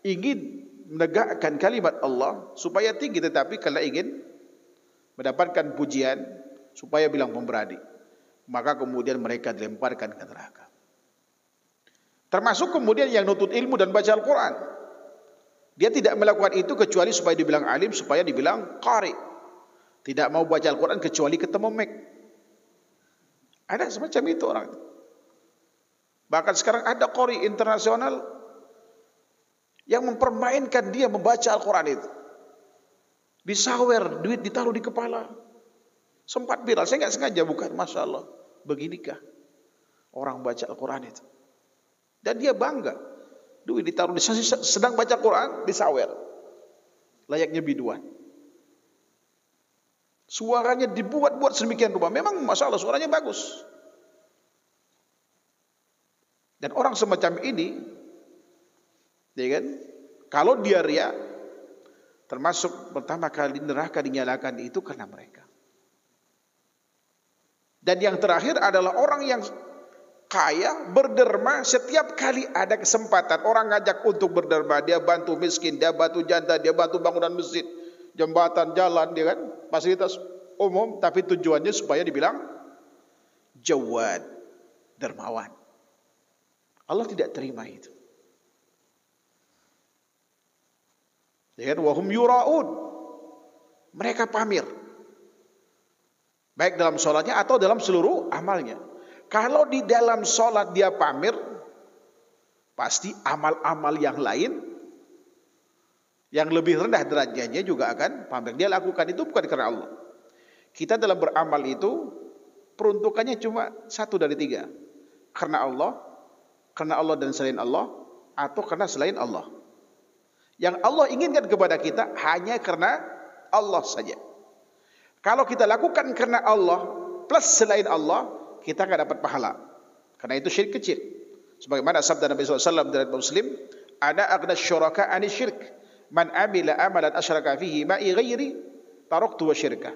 ingin menegakkan kalimat Allah supaya tinggi, tetapi karena ingin mendapatkan pujian supaya bilang pemberani. Maka kemudian mereka dilemparkan ke neraka. Termasuk kemudian yang nutut ilmu dan baca Al-Quran. Dia tidak melakukan itu kecuali supaya dibilang alim, supaya dibilang qari. Tidak mau baca Al-Quran kecuali ketemu Mek. Ada semacam itu orang itu. Bahkan sekarang ada qari internasional yang mempermainkan dia membaca Al-Quran itu. Disawer, duit ditaruh di kepala. Sempat viral, saya nggak sengaja bukan, Masya Allah. Beginikah orang baca Al-Quran itu. Dan dia bangga. Duit ditaruh di sedang baca Quran, disawer. Layaknya biduan. Suaranya dibuat-buat sedemikian rupa. Memang Masya Allah suaranya bagus. Dan orang semacam ini, ya kan, kalau dia riya, termasuk pertama kali neraka dinyalakan itu karena mereka. Dan yang terakhir adalah orang yang kaya, berderma, setiap kali ada kesempatan orang ngajak untuk berderma, dia bantu miskin, dia bantu janda, dia bantu bangunan masjid, jembatan, jalan, dia kan fasilitas umum, tapi tujuannya supaya dibilang jawad, dermawan. Allah tidak terima itu. Ya kan, wahum yuraun, mereka pamer, baik dalam sholatnya atau dalam seluruh amalnya. Kalau di dalam sholat dia pamer, pasti amal-amal yang lain yang lebih rendah derajatnya juga akan pamer. Dia lakukan itu bukan karena Allah. Kita dalam beramal itu peruntukannya cuma 1 dari 3. Karena Allah dan selain Allah, atau karena selain Allah. Yang Allah inginkan kepada kita hanya karena Allah saja. Kalau kita lakukan karena Allah plus selain Allah, kita enggak dapat pahala. Karena itu syirik kecil. Sebagaimana sabda Nabi SAW dari Muslim, "Ana aghna syuraka 'ani syirk. Man 'amila amalan asyraka fihi ma'i ghairi, taraktu wa syirkah."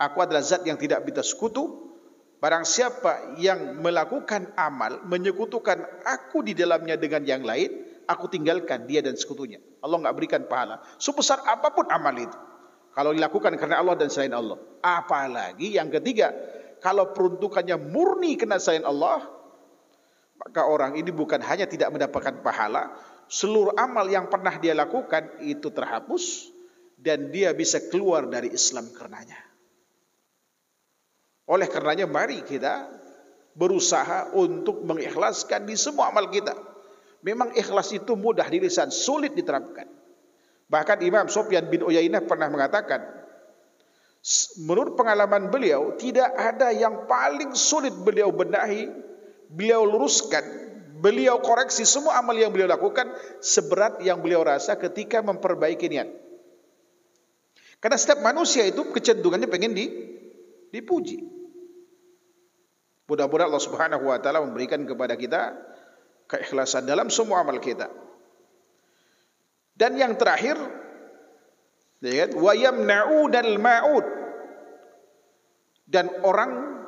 Aku adalah zat yang tidak minta sekutu. Barang siapa yang melakukan amal menyekutukan aku di dalamnya dengan yang lain, aku tinggalkan dia dan sekutunya. Allah enggak berikan pahala sebesar apapun amal itu kalau dilakukan karena Allah dan selain Allah. Apalagi yang ketiga, kalau peruntukannya murni kena selain Allah, maka orang ini bukan hanya tidak mendapatkan pahala, seluruh amal yang pernah dia lakukan itu terhapus dan dia bisa keluar dari Islam karenanya. Oleh karenanya mari kita berusaha untuk mengikhlaskan di semua amal kita. Memang ikhlas itu mudah di lisan, sulit diterapkan. Bahkan Imam Sufyan bin Uyainah pernah mengatakan, menurut pengalaman beliau, tidak ada yang paling sulit beliau benahi, beliau luruskan, beliau koreksi semua amal yang beliau lakukan seberat yang beliau rasa ketika memperbaiki niat. Karena setiap manusia itu kecenderungannya pengen dipuji. Mudah-mudahan Allah Subhanahu wa taala memberikan kepada kita keikhlasan dalam semua amal kita. Dan yang terakhir, ya, wa yamna'unal ma'ud, dan orang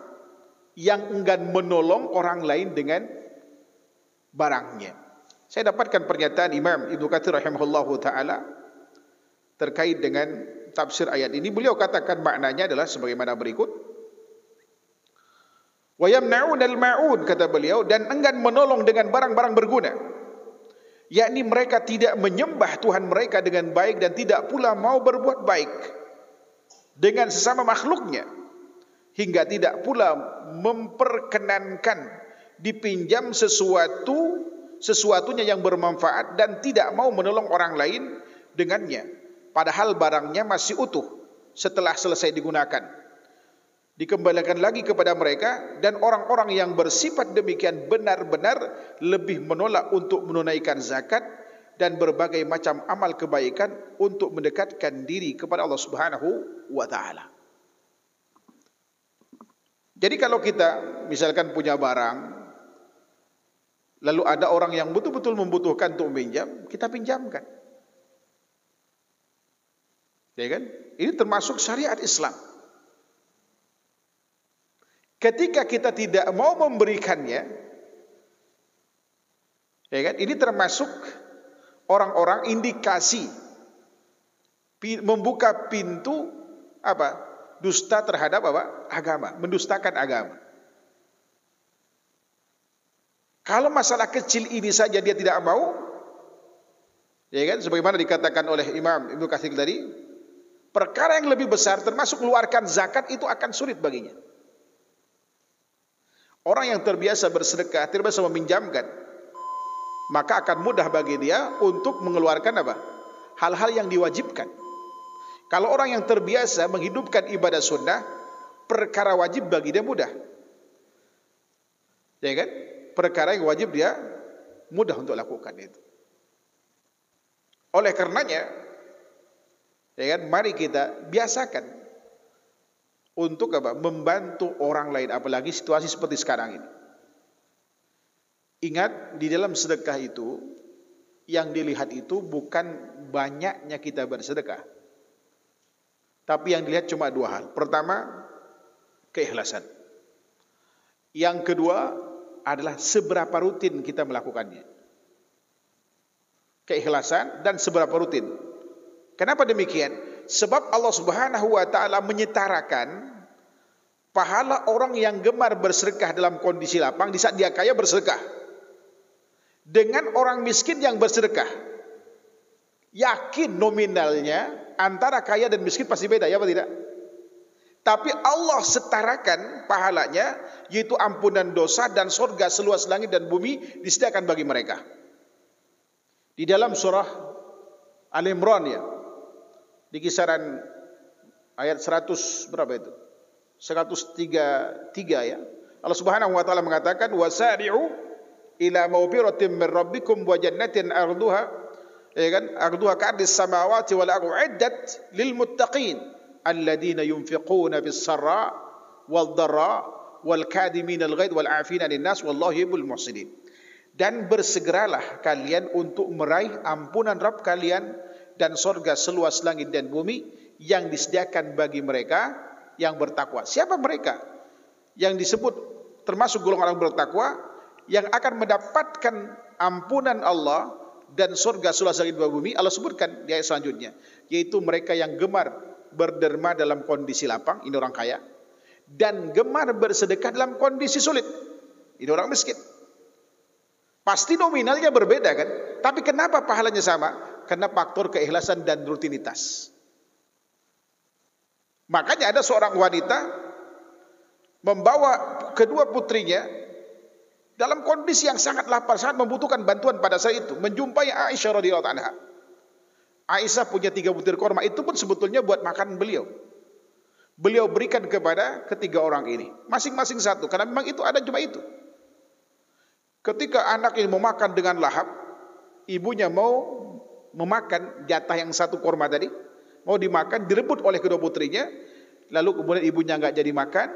yang enggan menolong orang lain dengan barangnya. Saya dapatkan pernyataan Imam Ibnu Katsir rahimahullahu taala terkait dengan tafsir ayat ini. Beliau katakan maknanya adalah sebagaimana berikut. Wa yamna'unal ma'ud, kata beliau, dan enggan menolong dengan barang-barang berguna. Yakni mereka tidak menyembah Tuhan mereka dengan baik dan tidak pula mau berbuat baik dengan sesama makhluknya, hingga tidak pula memperkenankan dipinjam sesuatunya yang bermanfaat dan tidak mau menolong orang lain dengannya, padahal barangnya masih utuh setelah selesai digunakan. Dikembalikan lagi kepada mereka, dan orang-orang yang bersifat demikian benar-benar lebih menolak untuk menunaikan zakat dan berbagai macam amal kebaikan untuk mendekatkan diri kepada Allah Subhanahu wa taala. Jadi kalau kita misalkan punya barang, lalu ada orang yang betul-betul membutuhkan untuk meminjam, kita pinjamkan. Ya kan? Ini termasuk syariat Islam. Ketika kita tidak mau memberikannya, ya kan? Ini termasuk orang-orang indikasi membuka pintu apa? Dusta terhadap apa? Agama, mendustakan agama. Kalau masalah kecil ini saja dia tidak mau, ya kan? Sebagaimana dikatakan oleh Imam Ibnu Katsir tadi, perkara yang lebih besar termasuk keluarkan zakat itu akan sulit baginya. Orang yang terbiasa bersedekah, terbiasa meminjamkan, maka akan mudah bagi dia untuk mengeluarkan apa? Hal-hal yang diwajibkan. Kalau orang yang terbiasa menghidupkan ibadah sunnah, perkara wajib bagi dia mudah. Ya kan? Perkara yang wajib dia mudah untuk lakukan itu. Oleh karenanya, ya kan, mari kita biasakan untuk apa? Membantu orang lain, apalagi situasi seperti sekarang ini. Ingat, di dalam sedekah itu yang dilihat itu bukan banyaknya kita bersedekah, tapi yang dilihat cuma 2 hal. Pertama, keikhlasan. Yang kedua adalah seberapa rutin kita melakukannya. Keikhlasan dan seberapa rutin. Kenapa demikian? Sebab Allah Subhanahu wa taala menyetarakan pahala orang yang gemar bersedekah dalam kondisi lapang di saat dia kaya bersedekah dengan orang miskin yang bersedekah. Yakin nominalnya antara kaya dan miskin pasti beda, ya apa tidak? Tapi Allah setarakan pahalanya, yaitu ampunan dosa dan surga seluas langit dan bumi disediakan bagi mereka. Di dalam surah Al-Imran ya, di kisaran ayat 100 berapa itu? 133 ya. Allah Subhanahu wa taala mengatakan wasari'u ila mawfiratin min rabbikum wa jannatin arduha, ya kan? Arduha ka'ardis samawati wal ardu iddat lil muttaqin alladzina yunfiquna bis sarra wal dharra wal kadhimin al ghaidh wal 'afina 'anil nas wallahu yuhibbul muhsinin. Dan bersegeralah kalian untuk meraih ampunan Rabb kalian dan surga seluas langit dan bumi yang disediakan bagi mereka yang bertakwa. Siapa mereka yang disebut termasuk golongan orang bertakwa yang akan mendapatkan ampunan Allah dan surga seluas langit dan bumi? Allah sebutkan di ayat selanjutnya, yaitu mereka yang gemar berderma dalam kondisi lapang, ini orang kaya, dan gemar bersedekah dalam kondisi sulit, ini orang miskin. Pasti nominalnya berbeda kan? Tapi kenapa pahalanya sama? Karena faktor keikhlasan dan rutinitas. Makanya ada seorang wanita membawa kedua putrinya dalam kondisi yang sangat lapar, sangat membutuhkan bantuan pada saat itu, menjumpai Aisyah radhiyallahu anha. Aisyah punya 3 butir korma, itu pun sebetulnya buat makan beliau. Beliau berikan kepada ketiga orang ini, masing-masing satu, karena memang itu ada cuma itu. Ketika anak ini mau makan dengan lahap, ibunya mau memakan jatah yang satu korma tadi, mau dimakan, direbut oleh kedua putrinya, lalu kemudian ibunya enggak jadi makan,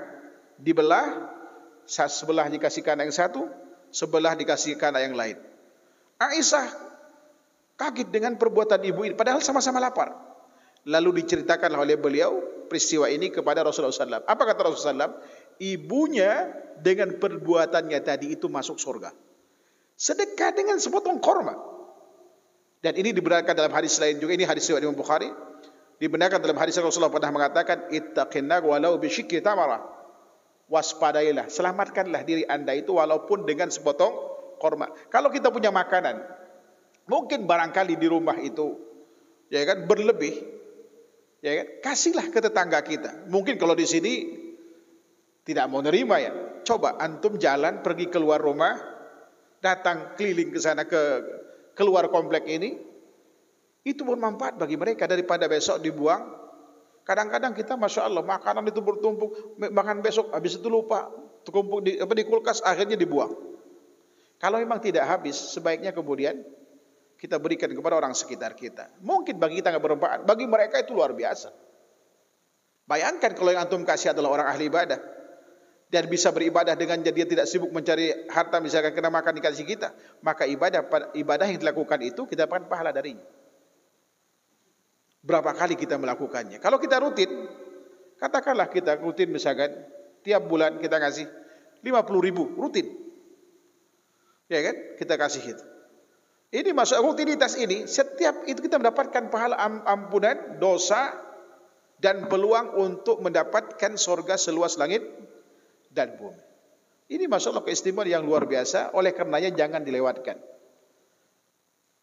dibelah, sebelah dikasihkan anak yang satu, sebelah dikasihkan anak yang lain. Aisyah kaget dengan perbuatan ibu ini, padahal sama-sama lapar. Lalu diceritakan oleh beliau peristiwa ini kepada Rasulullah SAW. Apa kata Rasulullah SAW? Ibunya dengan perbuatannya tadi itu masuk surga. Sedekah dengan sepotong korma. Dan ini dibenarkan dalam hadis lain juga. Ini hadis riwayat Imam Bukhari. Dibenarkan dalam hadis Rasulullah pernah mengatakan, ittaqinnar walau bisyikki tamara. Waspadailah, selamatkanlah diri anda itu walaupun dengan sepotong korma. Kalau kita punya makanan, mungkin barangkali di rumah itu, ya kan, berlebih, ya kan, kasihlah ke tetangga kita. Mungkin kalau di sini tidak mau nerima ya, coba antum jalan pergi keluar rumah, datang keliling ke sana ke keluar komplek ini, itu bermanfaat bagi mereka daripada besok dibuang. Kadang-kadang kita masya Allah makanan itu bertumpuk, makan besok habis itu lupa, terkumpul di kulkas, akhirnya dibuang. Kalau memang tidak habis, sebaiknya kemudian kita berikan kepada orang sekitar kita. Mungkin bagi kita nggak bermanfaat, bagi mereka itu luar biasa. Bayangkan kalau yang antum kasih adalah orang ahli ibadah dan bisa beribadah dengan dia tidak sibuk mencari harta, misalkan kena makan dikasih kita, maka ibadah yang dilakukan itu kita dapat pahala darinya. Berapa kali kita melakukannya? Kalau kita rutin, katakanlah kita rutin misalkan tiap bulan kita kasih 50.000 rutin, ya kan? Kita kasih itu. Ini masuk rutinitas ini, setiap itu kita mendapatkan pahala ampunan dosa dan peluang untuk mendapatkan surga seluas langit dan bumi. Ini masya Allah keistimewaan yang luar biasa, oleh karenanya jangan dilewatkan.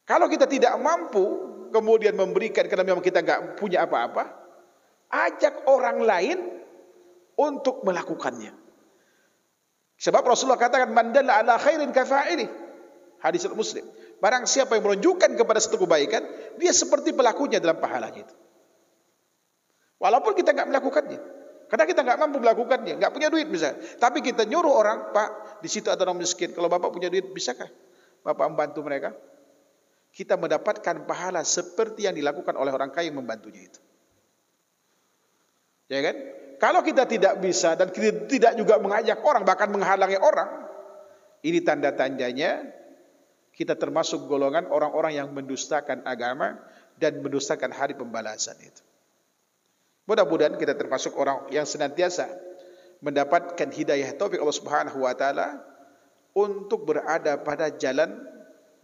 Kalau kita tidak mampu kemudian memberikan karena memang kita enggak punya apa-apa, ajak orang lain untuk melakukannya. Sebab Rasulullah katakan man dalla ala khairin kafa'ili. Hadis Muslim. Barang siapa yang menunjukkan kepada satu kebaikan, dia seperti pelakunya dalam pahalanya itu. Walaupun kita enggak melakukannya. Karena kita enggak mampu melakukannya, enggak punya duit misalnya. Tapi kita nyuruh orang, Pak, di situ ada orang miskin. Kalau Bapak punya duit, bisakah Bapak membantu mereka? Kita mendapatkan pahala seperti yang dilakukan oleh orang kaya yang membantunya itu. Ya kan? Kalau kita tidak bisa dan kita tidak juga mengajak orang, bahkan menghalangi orang, ini tanda-tandanya kita termasuk golongan orang-orang yang mendustakan agama dan mendustakan hari pembalasan itu. Mudah-mudahan kita termasuk orang yang senantiasa mendapatkan hidayah taufik Allah Subhanahu wa taala untuk berada pada jalan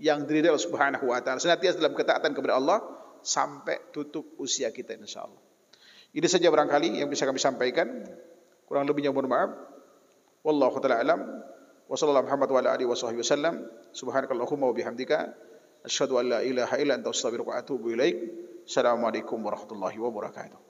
yang diridai Allah Subhanahu wa taala, senantiasa dalam ketaatan kepada Allah sampai tutup usia kita insyaallah. Ini saja barangkali yang bisa kami sampaikan. Kurang lebihnya mohon maaf. Wallahu taala alam. Wa sallallahu Muhammad wa ala alihi washabbihi wasallam. Subhanakallahumma wa bihamdika asyhadu an la ilaha illa anta astaghfiruka wa atubu ilaik. Assalamualaikum warahmatullahi wabarakatuh.